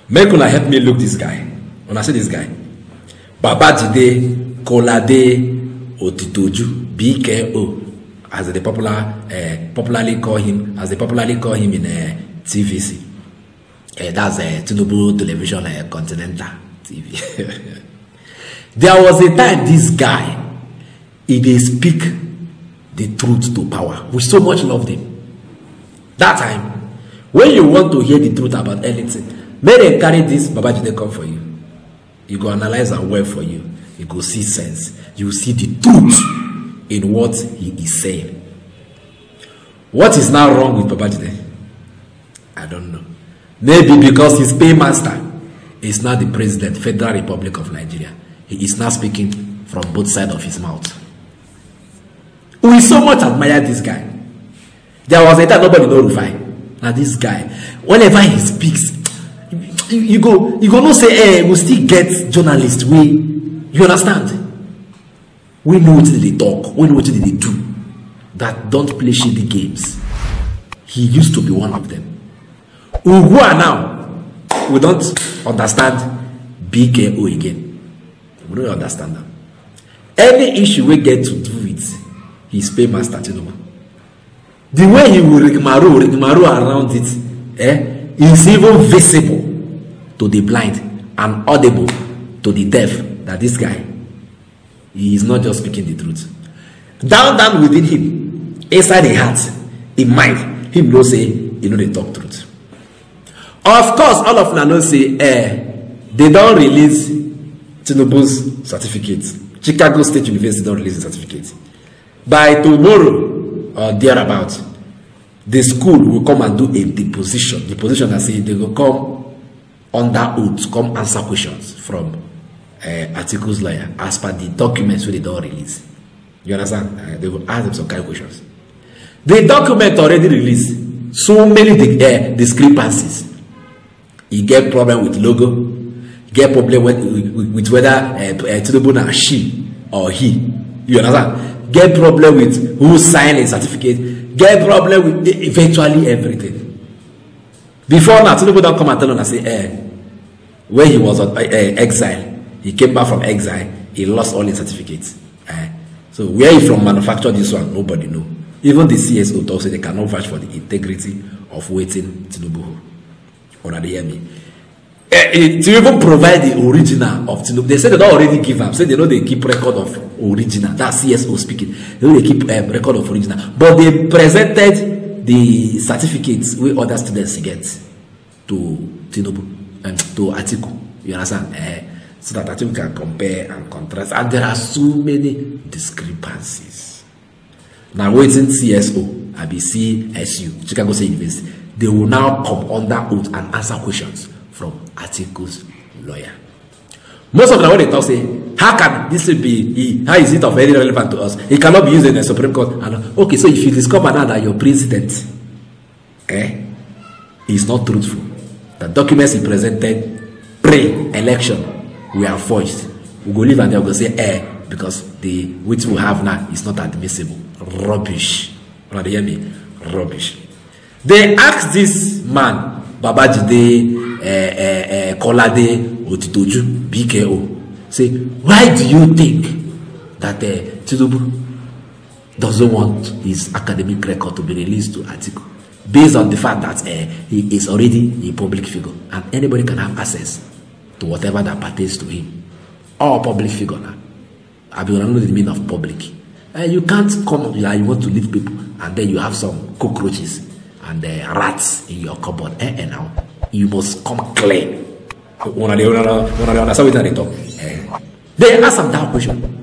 Make una help me look this guy. When I say this guy, Babajide Kolade Otitoju, BKO, as they popularly call him, in TVC. That's Tinubu Television Continental TV. There was a time this guy, he dey speak the truth to power. We so much loved him. That time, when you want to hear the truth about anything, may they carry this Babajide come for you. You go analyze and well for you. You go see sense. You see the truth in what he is saying. What is now wrong with Babajide? I don't know. Maybe because his paymaster is now the president, Federal Republic of Nigeria. He is now speaking from both sides of his mouth. We so much admire this guy. There was a time nobody know Rufai. Now this guy, whenever he speaks, you go no say, hey, we still get journalists. You understand? We know what they talk. We know what they do. That don't play shady games. He used to be one of them. Who are now? We don't understand BKO again. We don't understand them. Any issue we get to do with his paymaster Tinubu, the way he will rigmarole around it, is even visible to the blind and audible to the deaf that this guy, he is not just speaking the truth. Down within him, inside the heart, in mind, him know say, you know they talk truth. Of course, all of them know say, they don't release Tinubu's certificate. Chicago State University don't release the certificate. By tomorrow, or thereabout, the school will come and do a deposition. Deposition, I say, they will come under oath, come answer questions from Atiku's lawyer as per the documents where they don't release. You understand? They will ask them some kind of questions. The document already released so many discrepancies. He get problem with logo, get problem with whether Tinubu na she or he. You understand? Get problem with who signed a certificate, get problem with eventually everything. Before now, Tinubu don't come and tell us say, when he was on exile, he came back from exile, he lost all his certificates. So where he from manufacture this one, nobody know. Even the CSU talks say they cannot vouch for the integrity of waiting Tinubu. Or they hear me? To even provide the original of Tinubu, they say they don't already give up. Say they know they keep record of original. That's CSO speaking. They know they keep record of original. But they presented the certificates where other students get to Tinubu and to Atiku. You understand? So that Atiku can compare and contrast. And there are so many discrepancies. Now waiting CSO, CSU, Chicago State University, they will now come under oath and answer questions from Atiku's lawyer. Most of them, when they talk, say, how can this be, how is it of very relevant to us? It cannot be used in the Supreme Court. And, okay, so if you discover now that your president is not truthful, the documents he presented pre-election were forged, we go leave and they'll go say, because the which we have now is not admissible. Rubbish. You hear me? Rubbish. They asked this man, Babajide Kolade Otitoju, BKO, say, why do you think that Tinubu doesn't want his academic record to be released to Atiku? Based on the fact that he is already a public figure and anybody can have access to whatever that pertains to him. All public figure now. I don't know the meaning of public. You can't come, you want to lead people and then you have some cockroaches and rats in your cupboard. Now you must come clean. They ask them that question.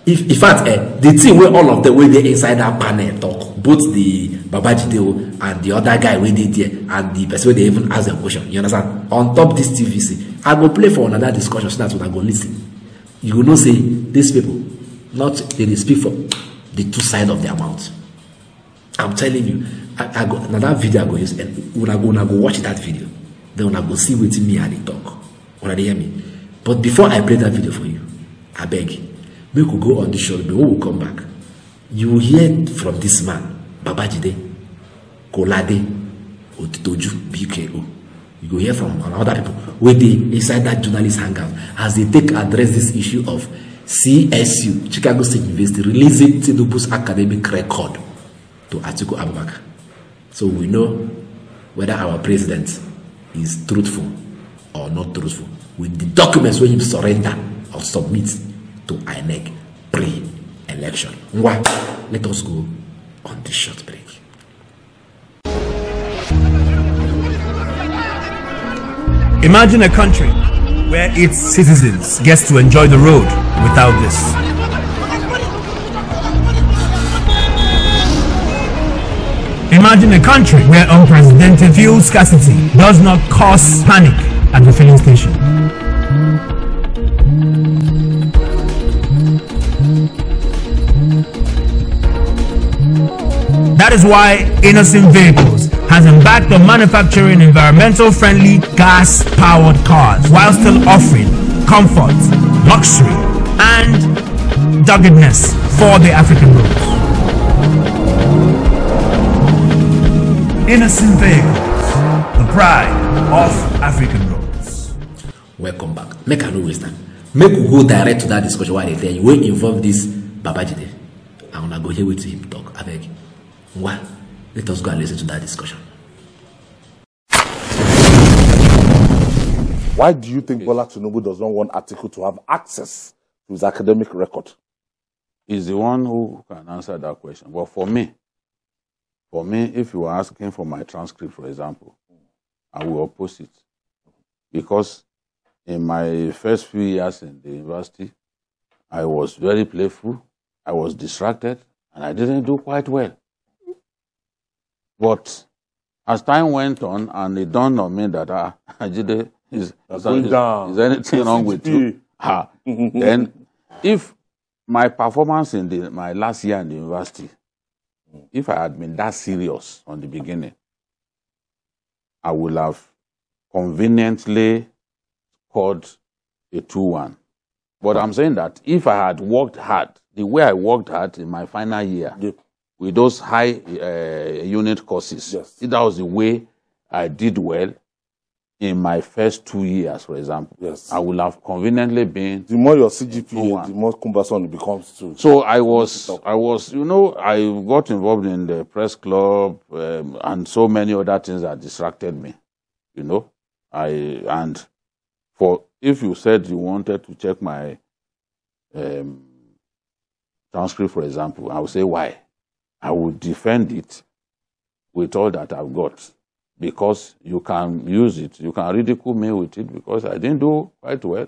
If in fact the thing where all of the way they inside that panel talk, both the Babajide and the other guy where they there and the person where they even ask them question, you understand? On top this TVC, I go play for another discussion, so that's what I go listen. You will not say these people, not they speak for the two sides of their mouth. I'm telling you, I go another video I go use, and when I go watch that video, then when I go see what me and they talk, when they hear me. But before I play that video for you, I beg, we could go on the show, but we will come back. You will hear from this man, Babajide Kolade Otitoju, BKO. You go hear from other people where they inside that journalist hangout as they take address this issue of CSU, Chicago State University, releasing Tinubu's academic record to Atiku Abubakar. So we know whether our president is truthful or not truthful with the documents when you surrender or submit to INEC pre-election. Let us go on this short break. Imagine a country where its citizens get to enjoy the road without this. Imagine a country where unprecedented fuel scarcity does not cause panic at the filling station. That is why Innocent Vehicles has embarked on manufacturing environmental-friendly gas-powered cars while still offering comfort, luxury, and doggedness for the African roads. Innocent Vehicles, the pride of African roads. Welcome back. Make a no waste time. Make we go direct to that discussion while they tell you where involve this Babajide. I wanna go here with him talk. I beg. Well, let us go and listen to that discussion. Why do you think Bola Tinubu does not want Atiku to have access to his academic record? He's the one who can answer that question. But for me, if you are asking for my transcript, for example, I will oppose it. Because in my first few years in the university, I was very playful, I was distracted, and I didn't do quite well. But as time went on, and it dawned on me that is anything wrong with you? Then, if my performance in my last year in the university, if I had been that serious on the beginning, I would have conveniently scored a 2-1. But I'm saying that if I had worked hard, the way I worked hard in my final year, with those high unit courses, that was the way I did well in my first 2 years, for example. I would have conveniently been. The more your CGPA, the more cumbersome it becomes too. So I was, you know, I got involved in the press club and so many other things that distracted me. You know, if you said you wanted to check my transcript, for example, I would say why. I would defend it with all that I've got, because you can use it. You can ridicule me with it because I didn't do quite well.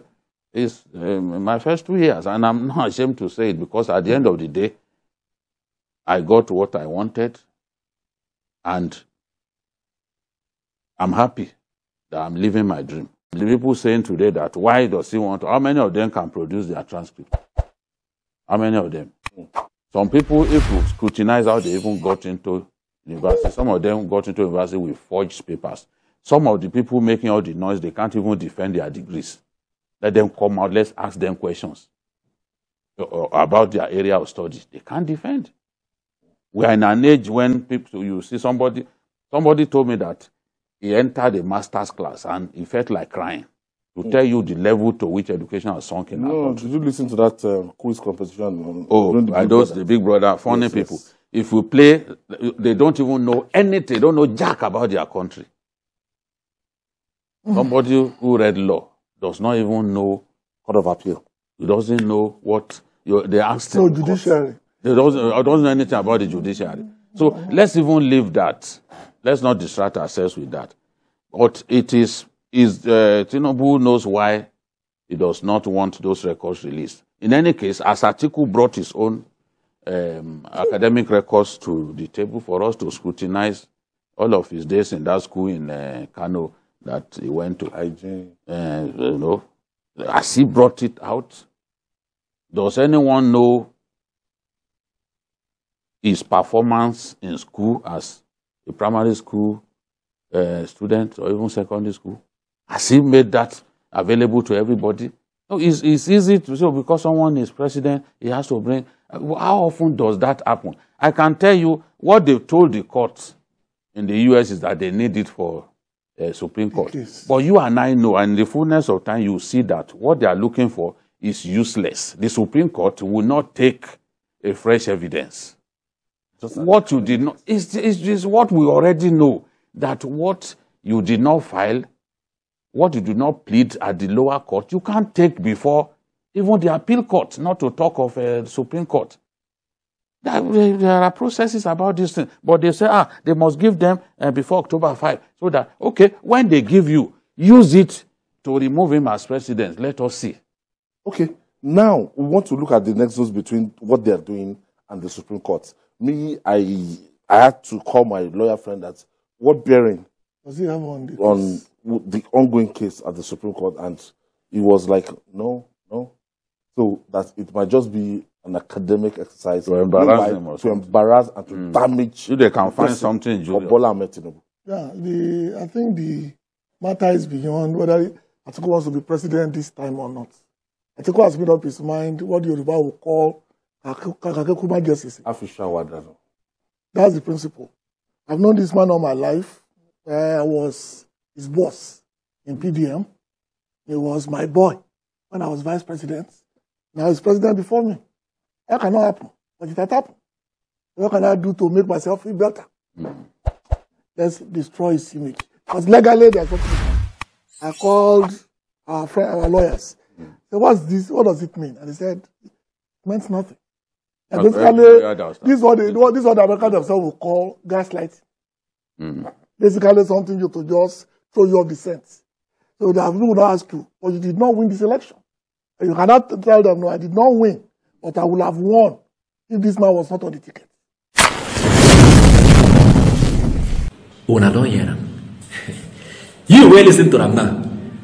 It's my first 2 years, and I'm not ashamed to say it, because at the end of the day, I got what I wanted, and I'm happy that I'm living my dream. The people saying today that why does he want to, how many of them can produce their transcript? How many of them? Some people, if you scrutinize how they even got into university, some of them got into university with forged papers. Some of the people making all the noise, they can't even defend their degrees. Let them come out, let's ask them questions about their area of study. They can't defend. We are in an age when people, you see somebody told me that he entered a master's class and he felt like crying. To tell you the level to which education has sunk in our country. Did you listen to that quiz competition? The Big Brother, funny people. Yes. If we play, they don't even know anything. They don't know jack about their country. Somebody who read law does not even know Court of Appeal. He doesn't know what they asked him. No, judiciary. They don't know anything about the judiciary. So let's even leave that. Let's not distract ourselves with that. But it is Tinubu knows why he does not want those records released. In any case, as Atiku brought his own academic records to the table for us to scrutinize all of his days in that school in Kano that he went to, you know, as he brought it out, does anyone know his performance in school as a primary school student or even secondary school? Has he made that available to everybody? No, it's easy to say because someone is president, he has to bring. How often does that happen? I can tell you what they've told the courts in the US is that they need it for Supreme Court. But you and I know, and in the fullness of time, you see that what they are looking for is useless. The Supreme Court will not take a fresh evidence. What you did not, is what we already know, that what you did not file, what you did not plead at the lower court, you can't take before even the appeal court, not to talk of the Supreme Court. There are processes about this thing, but they say, they must give them before October 5, so that, okay, when they give you, use it to remove him as president. Let us see. Okay, now we want to look at the nexus between what they are doing and the Supreme Court. Me, I had to call my lawyer friend that what bearing does he have on the ongoing case at the Supreme Court, and he was like, no. So that it might just be an academic exercise to embarrass them, and to damage. If they can find something, yeah, I think the matter is beyond whether Atiku wants to be president this time or not. Atiku has made up his mind what the Yoruba will call Kakekuma justice. That's the principle. I've known this man all my life. I was his boss in PDM. He was my boy when I was vice president. Now he's president before me. That cannot happen, but it has happened. What can I do to make myself feel better? Let's destroy his image. Because legally, there's nothing. I called our lawyers. So what's this? What does it mean? And they said, it meant nothing. And basically, this is what the Americans themselves will call gaslighting. Basically, something you to just throw you off the scent. So the people will ask you, but you did not win this election. And you cannot tell them, no, I did not win, but I would have won if this man was not on the ticket. Una don't hear them. You will listen to them now.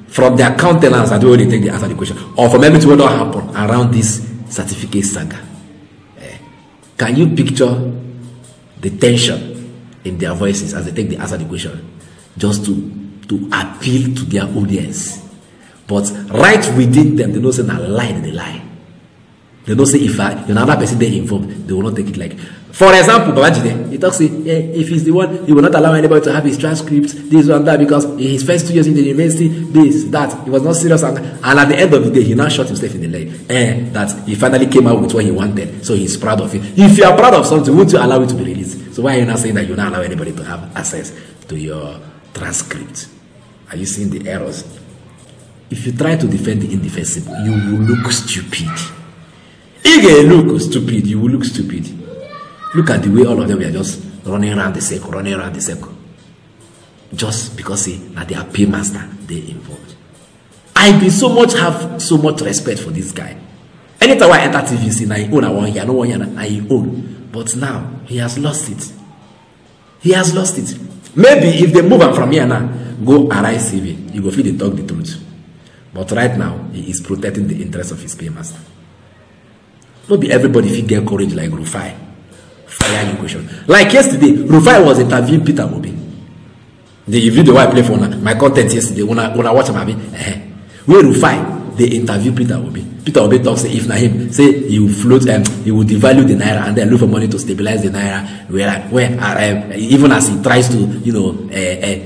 From their countenance, I don't really take the answer to the question. Or from everything what happened around this certificate saga. Can you picture the tension in their voices as they take the answer to the question? Just to appeal to their audience. But right within them, they don't say a lie, they lie. They don't say if another person they informed, they will not take it like. For example, Babajide, he talks, if he's the one, he will not allow anybody to have his transcripts, this and that, because in his first 2 years in the university, this, that, he was not serious. And at the end of the day, he now shot himself in the leg. That he finally came out with what he wanted, so he's proud of it. If you are proud of something, won't you allow it to be released? So why are you not saying that you not allow anybody to have access to your transcript? Are you seeing the errors? If you try to defend the indefensible, you will look stupid. If you look stupid, you will look stupid. Look at the way all of them were just running around the circle, just because that they are paymaster, they involved. I have so much respect for this guy. Anytime I enter TVC, I own a 1 year, no 1 year, I own. But now he has lost it. He has lost it. Maybe if they move him from here now, go arise CV, you go feel they talk the truth. But right now, he is protecting the interests of his paymaster. Not be everybody if you get courage like Rufai. Fire you question. Like yesterday, Rufai was interviewing Peter Obi. The video I play for my content yesterday, when I watch him, where Rufai, they interview Peter Obi. Peter Obi talks, if not him, say he will float and he will devalue the naira and then look for money to stabilize the naira. Where even as he tries to,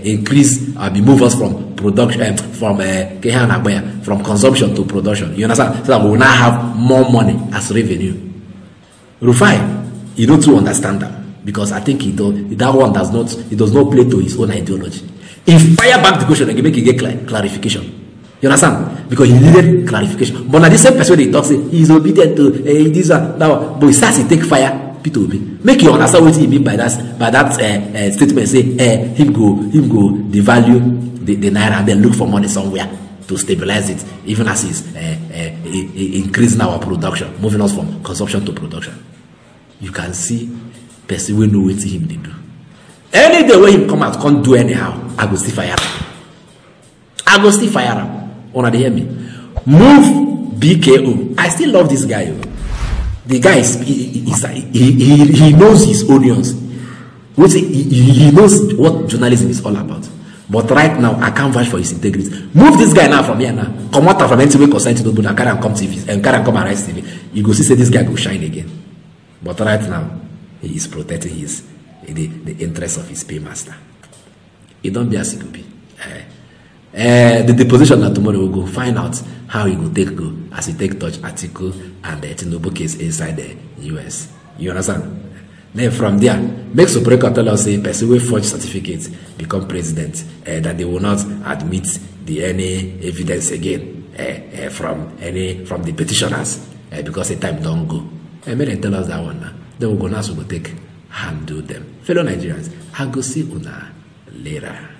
increase, move us from production, from consumption to production. You understand? So that we will now have more money as revenue. Rufai, you don't too understand that, because I think that one does not play to his own ideology. If fire back the question and make it get clarification. You understand? Because he needed clarification. But now the same person they talk say he's obedient to this one, that one. But he starts to take fire, Peter Obi. Make you understand what he mean by that statement. Say him go devalue the naira and then look for money somewhere to stabilize it, even as he's increasing our production, moving us from consumption to production. You can see person will know what him they do. Any day when him come out, can't do anyhow, I go still fire him. I go still fire him. Wanna hear me? Move BKO. I still love this guy. The guy he knows his audience. He knows what journalism is all about. But right now, I can't vouch for his integrity. Move this guy now from here now. Come out from NTV consent to Tinubu and carry and come TV and carry and come arise TV. You go see say this guy go shine again. But right now, he is protecting the interests of his paymaster. He don't be a CQP. The deposition na tomorrow we go find out how he go take go as he take touch Atiku and the Tinubu case inside the US. You understand? Then from there, make Supreme Court tell us say person wey forge certificates become president, that they will not admit any evidence again from the petitioners because the time don't go. Make them tell us that one now. Then we go now, so we go take handle them. Fellow Nigerians, I go see una later.